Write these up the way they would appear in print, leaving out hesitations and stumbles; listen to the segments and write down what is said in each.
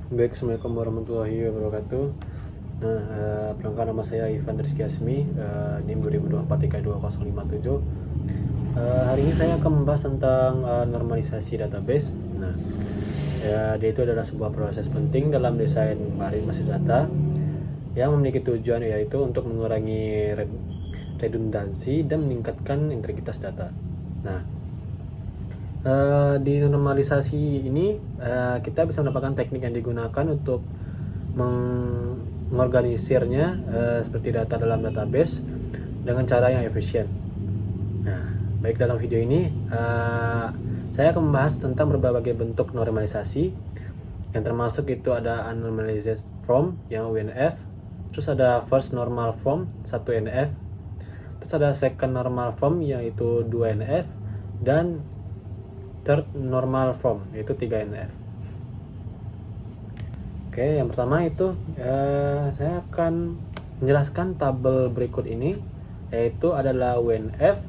Baik, Assalamualaikum warahmatullahi wabarakatuh. Nah, perkenalkan nama saya Ivan Rizky Asmi, NIM 2024 32057. Hari ini saya akan membahas tentang normalisasi database. Nah, dia itu adalah sebuah proses penting dalam desain basis data yang memiliki tujuan yaitu untuk mengurangi redundansi dan meningkatkan integritas data. Nah, di normalisasi ini kita bisa mendapatkan teknik yang digunakan untuk mengorganisirnya seperti data dalam database dengan cara yang efisien. Nah, baik, dalam video ini saya akan membahas tentang berbagai bentuk normalisasi yang termasuk itu ada unnormalized form yang UNF, terus ada first normal form 1NF, terus ada second normal form yaitu 2NF, dan third normal form yaitu 3NF. Oke, yang pertama itu saya akan menjelaskan tabel berikut ini, yaitu adalah UNF,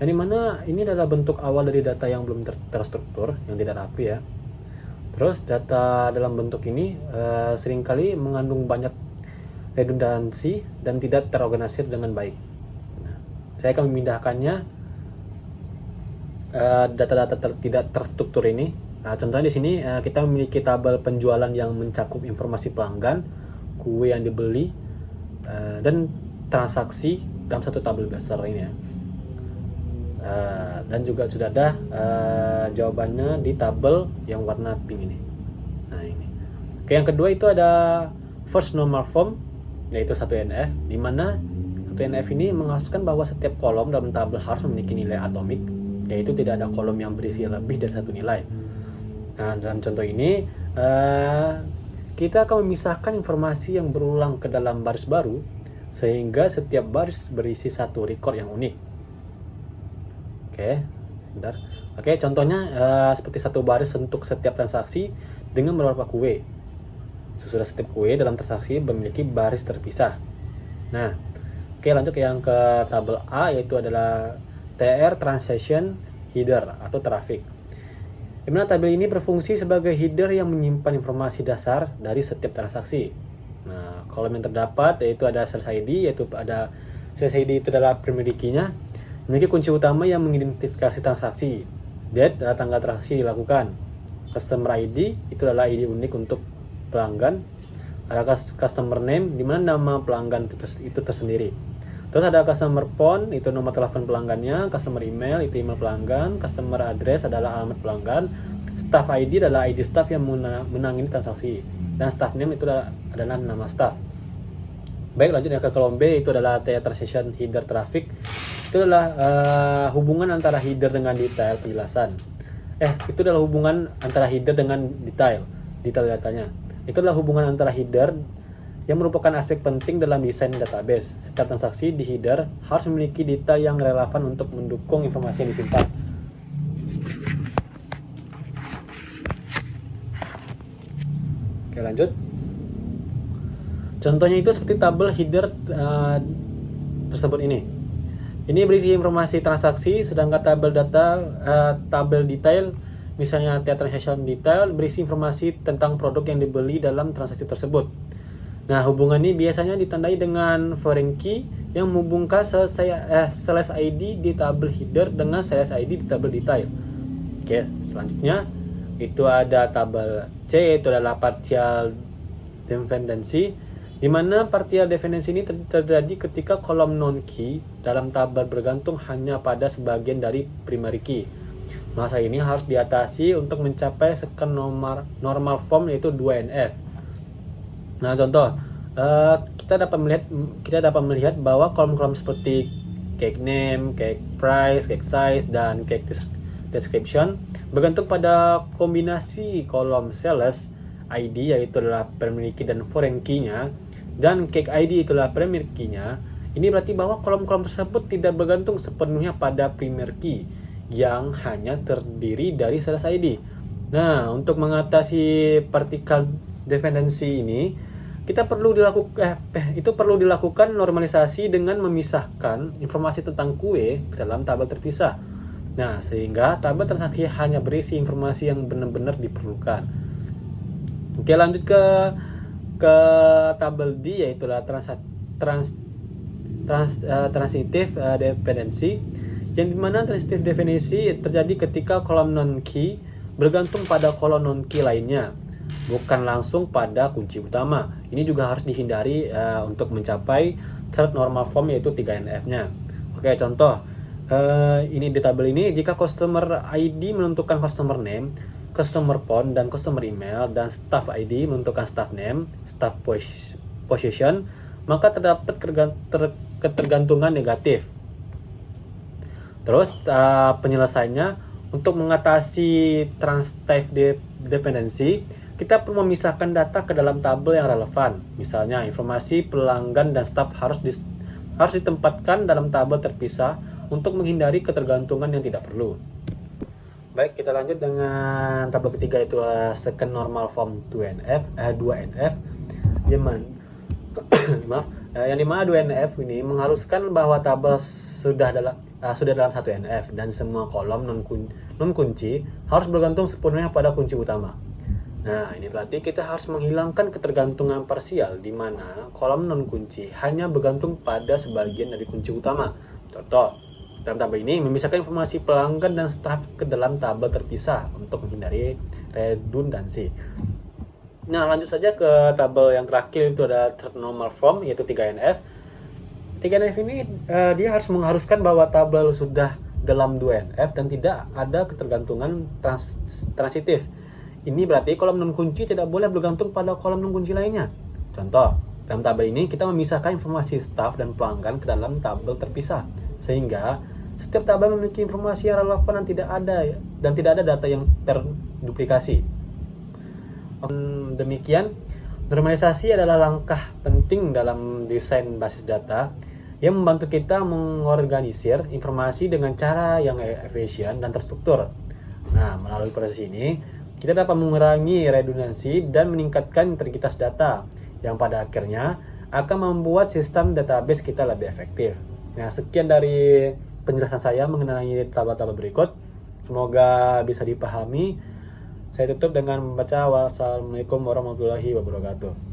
yang dimana ini adalah bentuk awal dari data yang belum terstruktur, yang tidak rapi ya. Terus data dalam bentuk ini seringkali mengandung banyak redundansi dan tidak terorganisir dengan baik. Nah, saya akan memindahkannya data-data tidak terstruktur ini. Nah, contohnya di sini kita memiliki tabel penjualan yang mencakup informasi pelanggan, kue yang dibeli, dan transaksi dalam satu tabel besar ini ya. Dan juga sudah ada jawabannya di tabel yang warna pink ini. Nah, ini. Oke, yang kedua itu ada first normal form yaitu 1NF, di mana 1NF ini mengharuskan bahwa setiap kolom dalam tabel harus memiliki nilai atomik, yaitu tidak ada kolom yang berisi lebih dari satu nilai. Nah, dalam contoh ini kita akan memisahkan informasi yang berulang ke dalam baris baru sehingga setiap baris berisi satu record yang unik. Bentar. Oke, contohnya seperti satu baris untuk setiap transaksi dengan beberapa kue. Sesudah setiap kue dalam transaksi memiliki baris terpisah. Nah, oke, lanjut yang ke tabel A, yaitu adalah TR Transaction Header atau traffic. Dimana tabel ini berfungsi sebagai header yang menyimpan informasi dasar dari setiap transaksi. Nah, kolom yang terdapat yaitu ada sales ID, yaitu ada sales ID itu adalah primary key-nya, memiliki kunci utama yang mengidentifikasi transaksi. Date adalah tanggal transaksi dilakukan. Customer ID itu adalah ID unik untuk pelanggan. Ada customer name, di mana nama pelanggan itu tersendiri. Terus ada customer phone, itu nomor telepon pelanggannya. Customer email, itu email pelanggan. Customer address adalah alamat pelanggan. Staff ID adalah ID staff yang menangani transaksi. Dan staff name itu adalah nama staff. Baik, lanjut yang ke kolom B, itu adalah transaction header traffic. Itu adalah hubungan antara header dengan detail penjelasan. Itu adalah hubungan antara header dengan detail datanya. Itu adalah hubungan antara header yang merupakan aspek penting dalam desain database. Setiap transaksi di header harus memiliki detail yang relevan untuk mendukung informasi yang disimpan. Oke, lanjut. Contohnya itu seperti tabel header tersebut ini. Ini berisi informasi transaksi, sedangkan tabel detail, misalnya transaction detail, berisi informasi tentang produk yang dibeli dalam transaksi tersebut. Nah, hubungan ini biasanya ditandai dengan foreign key yang menghubungkan sales ID di tabel header dengan sales ID di tabel detail. Oke, selanjutnya itu ada tabel C, itu adalah partial dependency, di mana partial dependency ini terjadi ketika kolom non key dalam tabel bergantung hanya pada sebagian dari primary key. Masalah ini harus diatasi untuk mencapai second normal form yaitu 2NF. Nah, contoh kita dapat melihat bahwa kolom-kolom seperti cake name, cake price, cake size, dan cake description bergantung pada kombinasi kolom sales ID yaitu adalah primary key dan foreign key-nya, dan cake ID itulah primary key-nya. Ini berarti bahwa kolom-kolom tersebut tidak bergantung sepenuhnya pada primary key yang hanya terdiri dari sales ID. Nah, untuk mengatasi partial dependency ini, kita perlu dilakukan normalisasi dengan memisahkan informasi tentang kue ke dalam tabel terpisah. Nah, sehingga tabel transaksi hanya berisi informasi yang benar-benar diperlukan. Oke, lanjut ke tabel D, yaitu transitive dependency, yang dimana transitive dependency terjadi ketika kolom non key bergantung pada kolom non key lainnya, bukan langsung pada kunci utama. Ini juga harus dihindari untuk mencapai third normal form, yaitu 3NF-nya. Oke, contoh ini di tabel ini, jika customer ID menentukan customer name, customer phone, dan customer email, dan staff ID menentukan staff name, staff position, maka terdapat ketergantungan negatif. Terus penyelesaiannya, untuk mengatasi transitive dependency, kita perlu memisahkan data ke dalam tabel yang relevan. Misalnya, informasi pelanggan dan staff harus ditempatkan dalam tabel terpisah untuk menghindari ketergantungan yang tidak perlu. Baik, kita lanjut dengan tabel ketiga, itu second normal form 2NF. Yang dimana 2NF ini mengharuskan bahwa tabel sudah dalam 1NF dan semua kolom non kunci harus bergantung sepenuhnya pada kunci utama. Nah, ini berarti kita harus menghilangkan ketergantungan parsial, di mana kolom non kunci hanya bergantung pada sebagian dari kunci utama. Contoh, dalam tabel ini memisahkan informasi pelanggan dan staf ke dalam tabel terpisah untuk menghindari redundansi. Nah, lanjut saja ke tabel yang terakhir, itu ada third normal form, yaitu 3NF. 3NF ini dia harus mengharuskan bahwa tabel sudah dalam 2NF dan tidak ada ketergantungan transitif. Ini berarti kolom non kunci tidak boleh bergantung pada kolom non kunci lainnya. Contoh, dalam tabel ini kita memisahkan informasi staf dan pelanggan ke dalam tabel terpisah, sehingga setiap tabel memiliki informasi yang relevan dan tidak ada data yang terduplikasi. Demikian, normalisasi adalah langkah penting dalam desain basis data yang membantu kita mengorganisir informasi dengan cara yang efisien dan terstruktur. Nah, melalui proses ini, kita dapat mengurangi redundansi dan meningkatkan integritas data, yang pada akhirnya akan membuat sistem database kita lebih efektif. Nah, sekian dari penjelasan saya mengenai tabel-tabel berikut. Semoga bisa dipahami. Saya tutup dengan membaca wassalamualaikum warahmatullahi wabarakatuh.